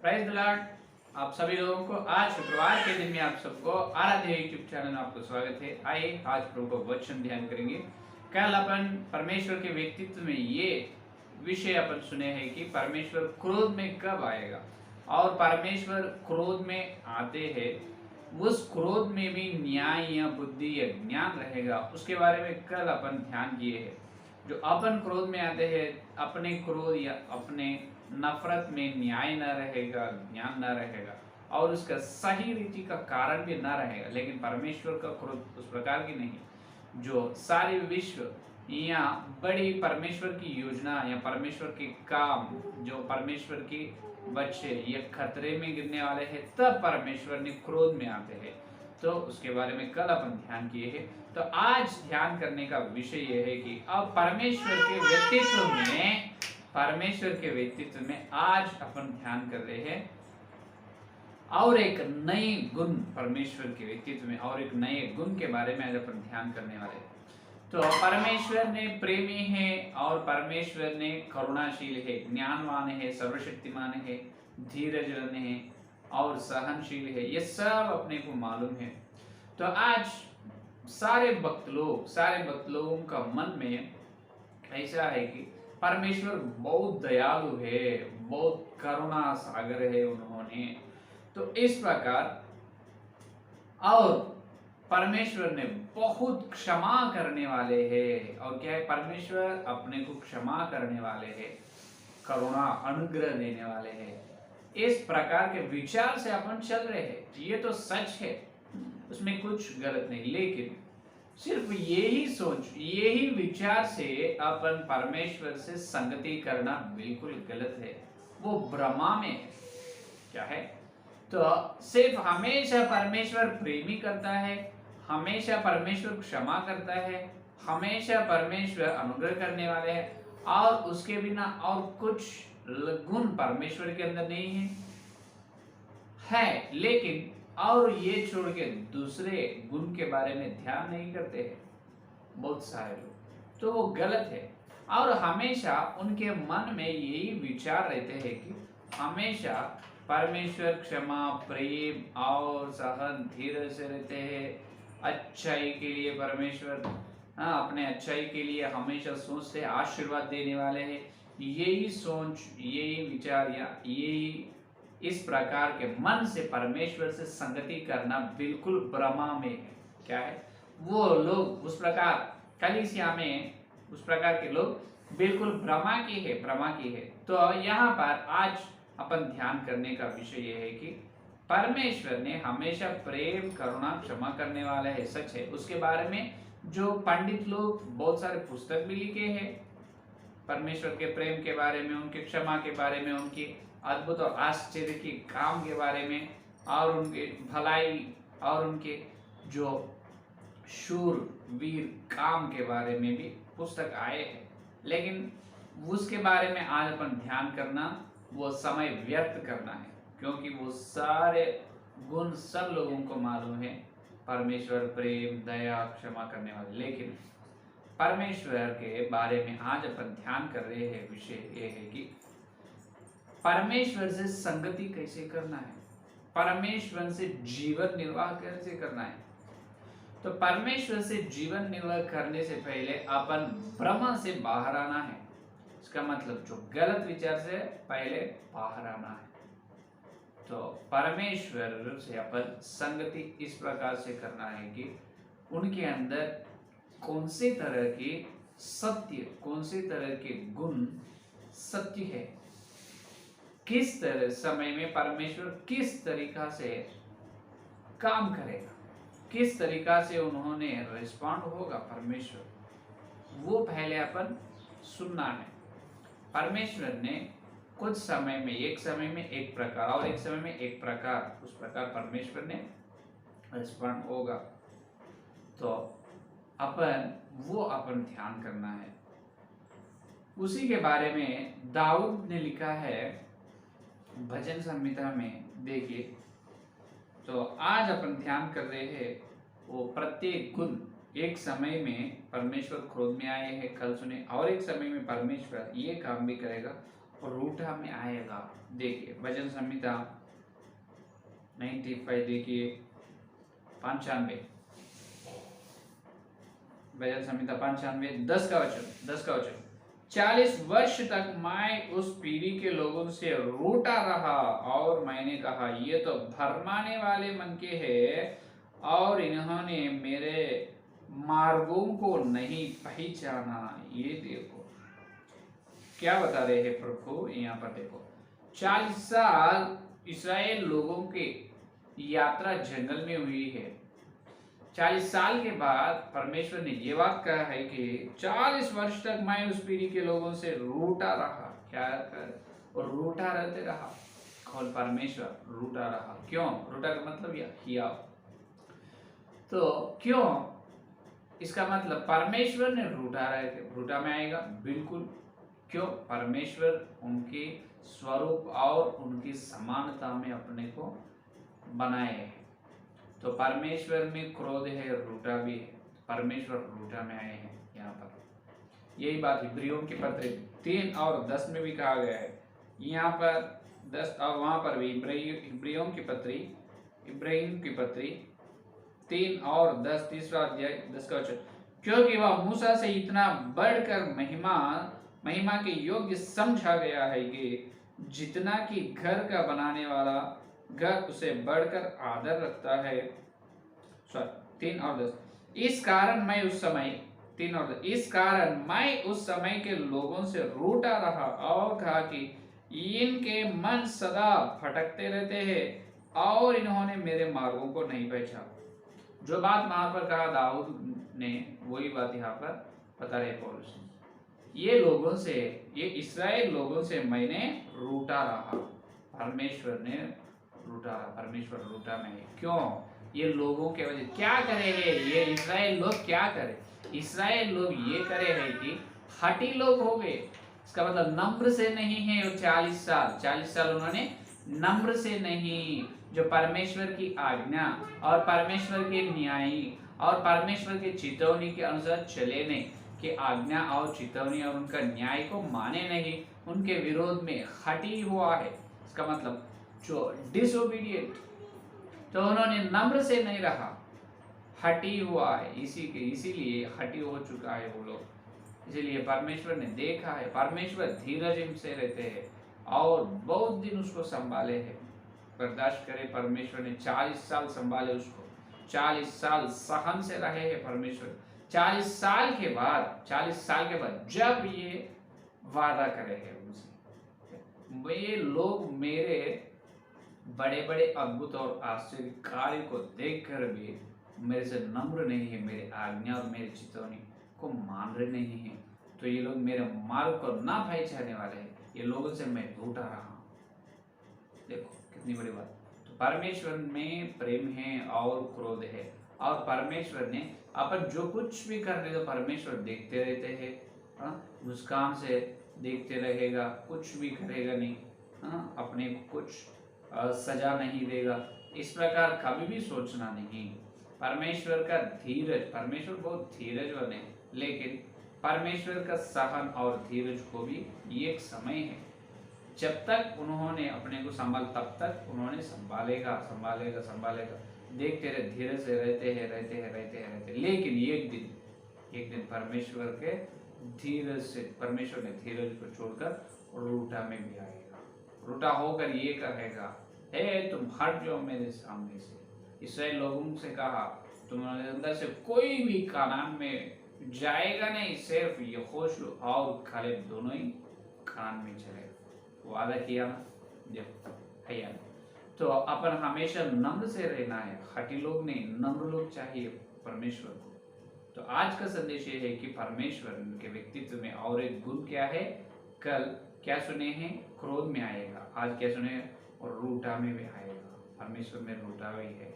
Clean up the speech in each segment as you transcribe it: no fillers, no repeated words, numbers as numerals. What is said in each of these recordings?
Prize the Lord. आप सभी लोगों को आज शुक्रवार के दिन में आप सबको आराध्य यूट्यूब चैनल में आपको स्वागत है। आइए आज प्रभु का वचन ध्यान करेंगे। कल अपन परमेश्वर के व्यक्तित्व में ये विषय अपन सुने हैं कि परमेश्वर क्रोध में कब आएगा और परमेश्वर क्रोध में आते हैं उस क्रोध में भी न्याय या बुद्धि या ज्ञान रहेगा, उसके बारे में कल अपन ध्यान किए हैं। जो अपन क्रोध में आते हैं, अपने क्रोध या अपने नफरत में न्याय न रहेगा, ज्ञान न रहेगा और उसका सही रीति का कारण भी न रहेगा। लेकिन परमेश्वर का क्रोध उस प्रकार की नहीं। जो सारे विश्व या बड़ी परमेश्वर की योजना या परमेश्वर के काम, जो परमेश्वर की बच्चे ये खतरे में गिरने वाले हैं, तब परमेश्वर ने क्रोध में आते हैं। तो उसके बारे में कल अपन ध्यान किए हैं। तो आज ध्यान करने का विषय यह है कि अब परमेश्वर के व्यक्तित्व में आज अपन ध्यान कर रहे हैं और एक नए गुण परमेश्वर के व्यक्तित्व में और एक नए गुण के बारे में आज अपन ध्यान करने वाले हैं। तो परमेश्वर ने प्रेमी है और परमेश्वर ने करुणाशील है, ज्ञानवान है, सर्वशक्तिमान है, धीरजवान है और सहनशील है। ये सब अपने को मालूम है। तो आज सारे भक्त लोगों का मन में ऐसा है कि परमेश्वर बहुत दयालु है, बहुत करुणा सागर है उन्होंने। तो इस प्रकार और परमेश्वर ने बहुत क्षमा करने वाले हैं। और क्या है, परमेश्वर अपने को क्षमा करने वाले हैं, करुणा अनुग्रह देने वाले हैं। इस प्रकार के विचार से अपन चल रहे हैं, ये तो सच है, उसमें कुछ गलत नहीं। लेकिन सिर्फ यही सोच, यही विचार से अपन परमेश्वर से संगति करना बिल्कुल गलत है। वो भ्रमा में है। क्या है, तो सिर्फ हमेशा परमेश्वर प्रेमी करता है, हमेशा परमेश्वर क्षमा करता है, हमेशा परमेश्वर अनुग्रह करने वाले हैं और उसके बिना और कुछ गुण परमेश्वर के अंदर नहीं है। लेकिन और ये छोड़ के दूसरे गुण के बारे में ध्यान नहीं करते हैं बहुत सारे लोग, तो वो गलत है। और हमेशा उनके मन में यही विचार रहते हैं कि हमेशा परमेश्वर क्षमा, प्रेम और सहन, धीरज से रहते हैं। अच्छाई के लिए परमेश्वर अपने अच्छाई के लिए हमेशा सोचते हैं, आशीर्वाद देने वाले हैं। यही सोच, यही विचार या यही इस प्रकार के मन से परमेश्वर से संगति करना बिल्कुल भ्रमा में है। क्या है, वो लोग उस प्रकार कलीसिया में उस प्रकार के लोग बिल्कुल भ्रमा की है। तो यहाँ पर आज अपन ध्यान करने का विषय यह है कि परमेश्वर ने हमेशा प्रेम, करुणा, क्षमा करने वाला है, सच है। उसके बारे में जो पंडित लोग बहुत सारे पुस्तक भी लिखे हैं, परमेश्वर के प्रेम के बारे में, उनके क्षमा के बारे में, उनकी अद्भुत और आश्चर्य के काम के बारे में और उनके भलाई और उनके जो शूर वीर काम के बारे में भी पुस्तक आए हैं। लेकिन उसके बारे में आज अपन ध्यान करना वो समय व्यर्थ करना है, क्योंकि वो सारे गुण सब लोगों को मालूम है। परमेश्वर प्रेम, दया, क्षमा करने वाले। लेकिन परमेश्वर के बारे में आज अपन ध्यान कर रहे हैं विषय ये है कि परमेश्वर से संगति कैसे करना है, परमेश्वर से जीवन निर्वाह कैसे करना है। तो परमेश्वर से जीवन निर्वाह करने से पहले अपन भ्रम से बाहर आना है। इसका मतलब जो गलत विचार से पहले बाहर आना है। तो परमेश्वर से अपन संगति इस प्रकार से करना है कि उनके अंदर कौन से तरह के सत्य, कौन से तरह के गुण सत्य है, किस तरह समय में परमेश्वर किस तरीका से काम करेगा, किस तरीका से उन्होंने रिस्पॉन्ड होगा परमेश्वर, वो पहले अपन सुनना है। परमेश्वर ने कुछ समय में, एक समय में एक प्रकार और एक समय में एक प्रकार, उस प्रकार परमेश्वर ने रिस्पॉन्ड होगा। तो अपन ध्यान करना है। उसी के बारे में दाऊद ने लिखा है भजन संहिता में, देखिए। तो आज अपन ध्यान कर रहे हैं वो प्रत्येक गुण। एक समय में परमेश्वर क्रोध में आए हैं, कल सुने, और एक समय में परमेश्वर ये काम भी करेगा रूठा में आएगा। देखिए वचन संहिता 95, देखिए 95, वचन संहिता 95 10 का वचन 40 वर्ष तक मैं उस पीढ़ी के लोगों से रूठा रहा और मैंने कहा ये तो भरमाने वाले मन के हैं और इन्होंने मेरे मार्गों को नहीं पहचाना। ये देखो क्या बता रहे हैं प्रभु यहाँ पर, देखो 40 साल इस्राएल लोगों की यात्रा जंगल में हुई है। 40 साल के बाद परमेश्वर ने ये बात कहा है कि 40 वर्ष तक मैं उस पीढ़ी के लोगों से रूठा रहा। क्या कर, और रूठा रहते रहा। कौन? परमेश्वर रूठा रहा। क्यों रूठा का मतलब यह किया, तो क्यों इसका मतलब परमेश्वर ने रूठा रहे थे। रूठा में आएगा बिल्कुल। क्यों? परमेश्वर उनके स्वरूप और उनकी समानता में अपने को बनाए हैं। तो परमेश्वर में क्रोध है, रूठा भी है। परमेश्वर रूठा में आए हैं। यहाँ पर यही बात इब्रियों की पत्री 3 और 10 में भी कहा गया है। यहाँ पर 10 और वहां पर भी इब्रियों की पत्री 3 और 10, तीसरा अध्याय 10 का वचन, क्योंकि वह मूसा से इतना बढ़कर महिमा के योग्य समझा गया है कि जितना कि घर का बनाने वाला घर उसे बढ़कर आदर रखता है। 3 और 10, इस कारण मैं उस समय 3 और 10, इस कारण मैं उस समय के लोगों से रूठा रहा और कहा कि इनके मन सदा भटकते रहते हैं और इन्होंने मेरे मार्गों को नहीं पहचाना। जो बात वहां पर कहा दाऊद ने, वही बात यहाँ पर बता रहे पौलुस। ये इस्राएल लोगों से मैंने रूठा रहा। परमेश्वर ने रूठा रहा। परमेश्वर रूठा में है। क्यों? ये लोगों के वजह क्या करे है, ये इस्राएल लोग क्या करे? इस्राएल लोग ये करे है कि हठी लोग हो गए। इसका मतलब नम्र से नहीं है। 40 साल उन्होंने नम्र से नहीं, जो परमेश्वर की आज्ञा और परमेश्वर के न्याय और परमेश्वर के चेतावनी के अनुसार चले नहीं, कि आज्ञा और चेतावनी और उनका न्याय को माने नहीं, उनके विरोध में हटी हुआ है। इसका मतलब जो डिसोबीडिएंट, तो उन्होंने नम्र से नहीं रहा, हटी हुआ है। इसीलिए हटी हो चुका है वो लोग। इसीलिए परमेश्वर ने देखा है। परमेश्वर धीरज से रहते हैं और बहुत दिन उसको संभाले है। बर्दाश्त करे। परमेश्वर ने 40 साल संभाले उसको। 40 साल सहन से रहे हैं परमेश्वर। 40 साल के बाद जब ये वादा करे है उनसे, ये लोग मेरे बड़े बड़े अद्भुत और आश्चर्य कार्य को देखकर भी मेरे से नम्र नहीं है, मेरे आज्ञा और मेरे चेतावनी को मान रहे नहीं है, तो ये लोग मेरे मार्ग को ना पहचानने वाले हैं। ये लोगों से मैं रूठा रहा हूँ। देखो कितनी बड़ी बात। तो परमेश्वर में प्रेम है और क्रोध है, और परमेश्वर ने अपन जो कुछ भी कर रहे तो परमेश्वर देखते रहते हैं। मुस्कान से देखते रहेगा, कुछ भी करेगा नहीं, अपने को कुछ सजा नहीं देगा, इस प्रकार कभी भी सोचना नहीं। परमेश्वर का धीरज, परमेश्वर बहुत धीरजवान है, लेकिन परमेश्वर का सहन और धीरज को भी एक समय है। जब तक उन्होंने अपने को संभाल, तब तक उन्होंने संभालेगा। देखते रहे, धीरे से रहते हैं। लेकिन एक दिन परमेश्वर के धीरज से, परमेश्वर ने धीरज को छोड़कर रूठा में भी आएगा। रूठा होकर ये कहेगा, हे तुम हट जाओ मेरे सामने से। इस्राएल लोगों से कहा, तुम्हारे अंदर से कोई भी कानान में जाएगा नहीं, सिर्फ यहोशू और कालेब दोनों ही कानान में चलेगा। वादा किया ना, जब है तो अपन हमेशा नम्र से रहना है। हठी लोग नहीं, नम्र लोग चाहिए परमेश्वर को। तो आज का संदेश ये है कि परमेश्वर के व्यक्तित्व में और एक गुण क्या है। कल क्या सुने हैं, क्रोध में आएगा। आज क्या सुने, और रूठा में भी आएगा। परमेश्वर में रूठा भी है,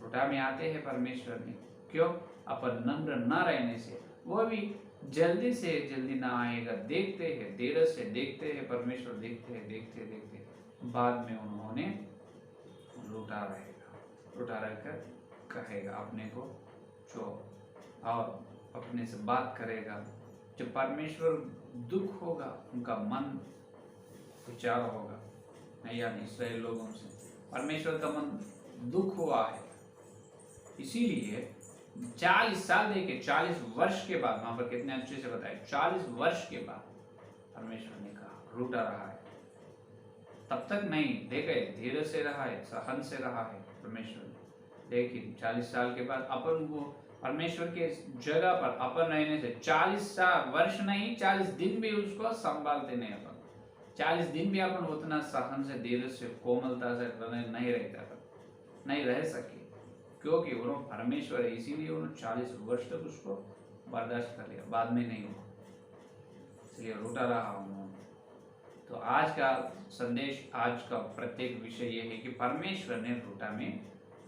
रूठा में आते हैं परमेश्वर में। क्यों? अपन नम्र न रहने से। वो भी जल्दी से जल्दी ना आएगा, देखते हैं, देर से देखते हैं, परमेश्वर देखते हैं, बाद में उन्होंने रूठा रहकर कहेगा अपने को जो, और अपने से बात करेगा। जब परमेश्वर दुख होगा, उनका मन विचार होगा नहीं या नहीं इसराइल लोगों से। परमेश्वर का मन दुख हुआ है, इसीलिए 40 साल देखिए 40 वर्ष के बाद, वहां पर कितने अच्छे से बताए, 40 वर्ष के बाद परमेश्वर ने कहा रूठा रहा है, तब तक नहीं देखे, धीरे से रहा है, सहन से रहा है परमेश्वर। लेकिन 40 साल के बाद अपन वो परमेश्वर के जगह पर अपन रहने से 40 साल वर्ष नहीं 40 दिन भी उसको संभालते नहीं अपन, 40 दिन भी अपन उतना सहन से धीरे से कोमलता से नहीं रहता अपन, नहीं रह सके, क्योंकि वो परमेश्वर है, इसीलिए उन्होंने 40 वर्ष तक उसको बर्दाश्त कर लिया, बाद में नहीं हुआ, इसलिए रूठा रहा उन्होंने। तो आज का संदेश, आज का प्रत्येक विषय ये है कि परमेश्वर ने रूठा में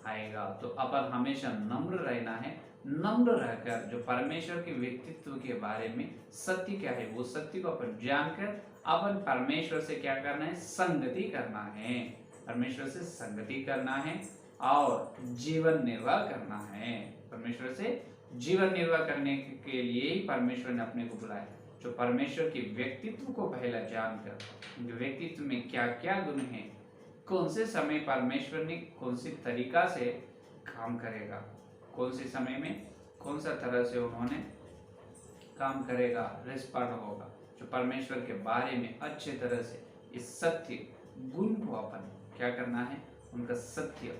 आएगा, तो अपन हमेशा नम्र रहना है, नम्र रहकर जो परमेश्वर के व्यक्तित्व के बारे में सत्य क्या है वो सत्य को अपन जानकर अपन परमेश्वर से क्या करना है, संगति करना है, परमेश्वर से संगति करना है और जीवन निर्वाह करना है। परमेश्वर से जीवन निर्वाह करने के लिए ही परमेश्वर ने अपने को बुलाया। जो परमेश्वर के व्यक्तित्व को पहला जानकर, उनके व्यक्तित्व में क्या क्या गुण हैं, कौन से समय परमेश्वर ने कौन सी तरीका से काम करेगा, कौन से समय में कौन सा तरह से उन्होंने काम करेगा, रिस्पॉन्ड होगा, जो परमेश्वर के बारे में अच्छे तरह से इस सत्य गुण को अपन क्या करना है, उनका सत्य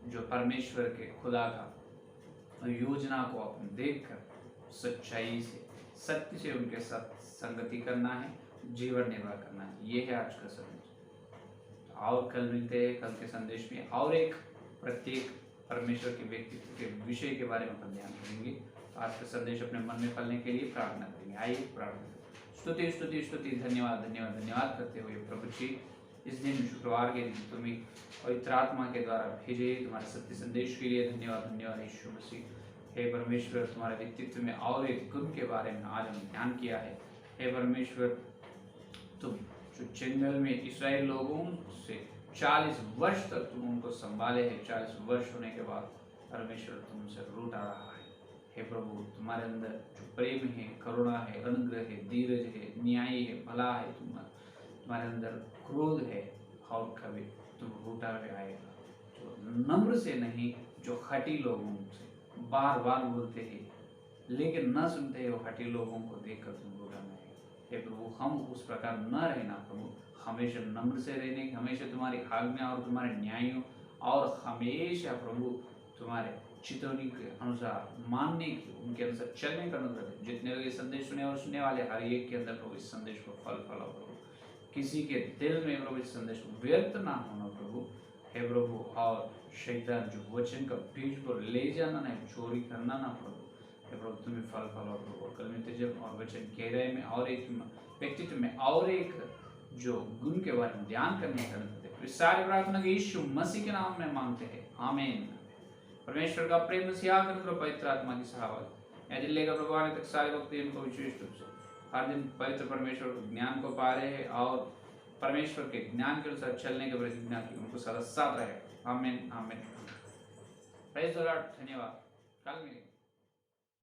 जो परमेश्वर के खुदा का योजना को अपन देखकर सच्चाई से सत्य से उनके साथ संगति करना है, जीवन निर्वाह करना है। ये है आज का संदेश। और कल मिलते हैं, कल के संदेश में और एक प्रत्येक परमेश्वर के व्यक्तित्व के विषय के बारे में अपन ध्यान करेंगे। आज का संदेश अपने मन में फलने के लिए प्रार्थना करेंगे। आइए प्रार्थना करें। स्तुति स्तुति स्तुति, धन्यवाद धन्यवाद धन्यवाद करते हुए प्रभु जी, इस दिन शुक्रवार के दिन तुम्हें पवित्र आत्मा के द्वारा भेजे तुम्हारे सत्य संदेश के लिए धन्यवाद धन्यवाद यीशु मसीह। हे परमेश्वर, तुम्हारे व्यक्तित्व में और एक गुण के बारे में आज हम ध्यान किया है। हे परमेश्वर, तुम जो जंगल में इस्राएल लोगों से 40 वर्ष तक तुम उनको संभाले है, 40 वर्ष होने के बाद परमेश्वर तुमसे रूठा रहा है। हे प्रभु, तुम्हारे अंदर जो प्रेम है, करुणा है, अनुग्रह है, धीरज है, न्याय है, भला है, तुम्हारे अंदर क्रोध है और कभी तुम रूठा में आएगा। जो नम्र से नहीं, जो हठी लोगों से बार बार बोलते हैं लेकिन न सुनते हैं, वो हठी लोगों को देखकर तुम रूठा में आएगा। हे प्रभु, हम उस प्रकार न रहना प्रभु, हमेशा नम्र से रहने, हमेशा तुम्हारी आज्ञा और तुम्हारे न्यायों और हमेशा प्रभु तुम्हारे चितौनी के अनुसार मानने की, उनके अनुसार चलने का अनुग्रह है। जितने लोग ये संदेश सुने और सुनने वाले हर एक के अंदर प्रभु इस संदेश को फल फलाओ प्रभु, किसी के दिल में प्रभु इस संदेश को व्यर्थ ना होना प्रभु। हे प्रभु, और शैतान जो वचन का बीज को ले जाना नहीं, चोरी करना ना प्रभु। हे प्रभु, तुम्हें फल फलाओ प्रभु। कल में तेजब और वचन गहराई में और एक व्यक्तित्व में और एक जो गुण के बारे में ध्यान करने का अनुग्रह। इस सारी प्रार्थना के यीशु मसीह के नाम में मांगते हैं, आमीन। परमेश्वर का प्रेम सियाकर करो, पवित्र आत्मा की सहावत या दिल्ली का प्रभु आने तक सारे वक्त इनको विशेष रूप से हर दिन पवित्र परमेश्वर ज्ञान को पा रहे हैं और परमेश्वर के ज्ञान के अनुसार चलने के प्रतिज्ञा की उनको सदा साथ रहे। आमीन आमीन। Praise the Lord. धन्यवाद। कल मिलेंगे।